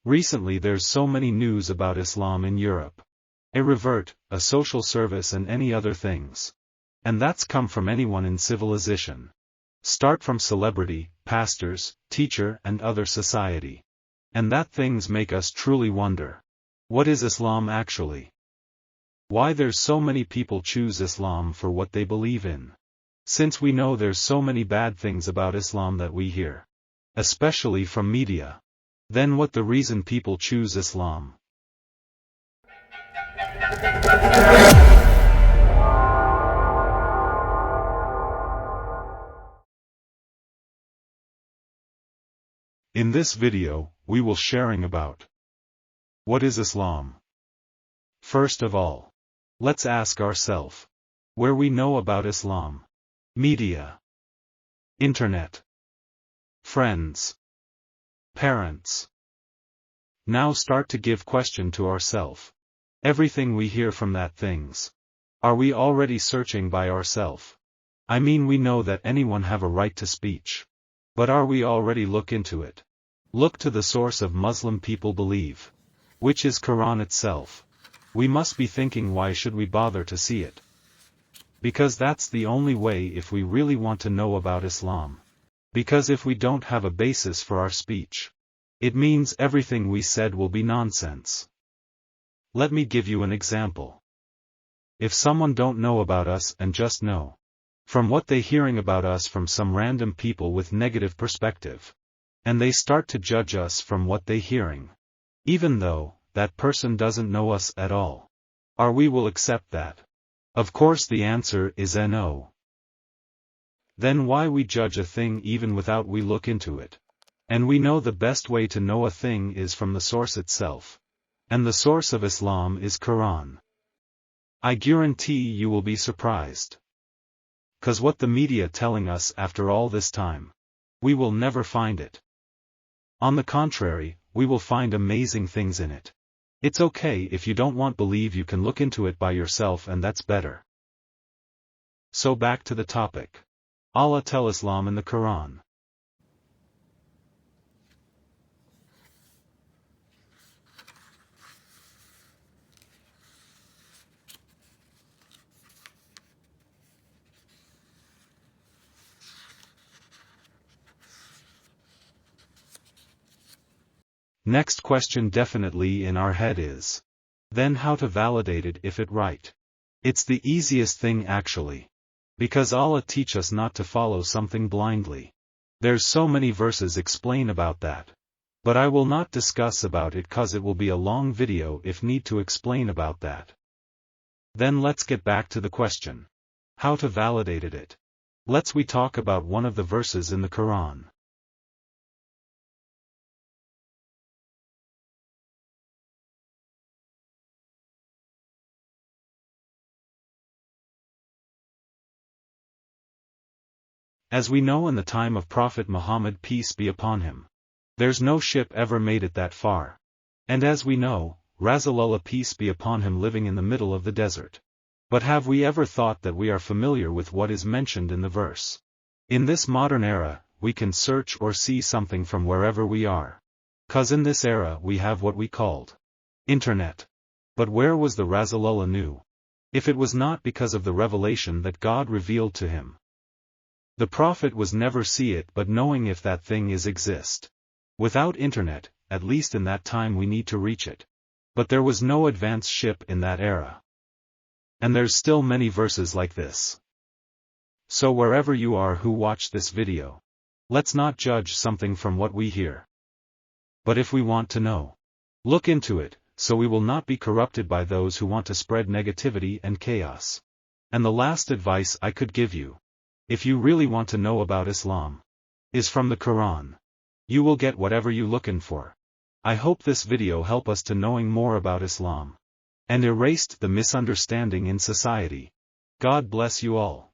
Recently there's so many news about Islam in Europe. A revert, a social service and any other things. And that's come from anyone in civilization. Start from celebrity, pastors, teacher and other society. And that things make us truly wonder. What is Islam actually? Why there's so many people choose Islam for what they believe in? Since we know there's so many bad things about Islam that we hear. Especially from media. Then what the reason people choose Islam? In this video, we will sharing about what is Islam? First of all, let's ask ourselves where we know about Islam. Media, internet, friends, parents. Now start to give question to ourselves. Everything we hear from that things. Are we already searching by ourselves? I mean we know that anyone have a right to speech. But are we already look into it? Look to the source of Muslim people believe. Which is Quran itself. We must be thinking why should we bother to see it? Because that's the only way if we really want to know about Islam. Because if we don't have a basis for our speech, it means everything we said will be nonsense. Let me give you an example. If someone don't know about us and just know from what they hearing about us from some random people with negative perspective, and they start to judge us from what they hearing, even though that person doesn't know us at all, are we will accept that? Of course the answer is no. Then why we judge a thing even without we look into it? And we know the best way to know a thing is from the source itself. And the source of Islam is Quran. I guarantee you will be surprised. 'Cause what the media telling us after all this time, we will never find it. On the contrary, we will find amazing things in it. It's okay if you don't want believe, you can look into it by yourself and that's better. So back to the topic. Allah tell Islam in the Quran. Next question definitely in our head is, then how to validate it if it right? It's the easiest thing actually. Because Allah teach us not to follow something blindly. There's so many verses explain about that. But I will not discuss about it cause it will be a long video if need to explain about that. Then let's get back to the question. How to validate it? Let's we talk about one of the verses in the Quran. As we know in the time of Prophet Muhammad peace be upon him, there's no ship ever made it that far. And as we know, Rasulullah peace be upon him living in the middle of the desert. But have we ever thought that we are familiar with what is mentioned in the verse? In this modern era, we can search or see something from wherever we are. 'Cause in this era we have what we called internet. But where was the Rasulullah knew? If it was not because of the revelation that God revealed to him. The Prophet was never see it but knowing if that thing is exist. Without internet, at least in that time we need to reach it. But there was no advanced ship in that era. And there's still many verses like this. So wherever you are who watch this video, let's not judge something from what we hear. But if we want to know, look into it, so we will not be corrupted by those who want to spread negativity and chaos. And the last advice I could give you, if you really want to know about Islam, is from the Quran. You will get whatever you looking for. I hope this video help us to knowing more about Islam. And erased the misunderstanding in society. God bless you all.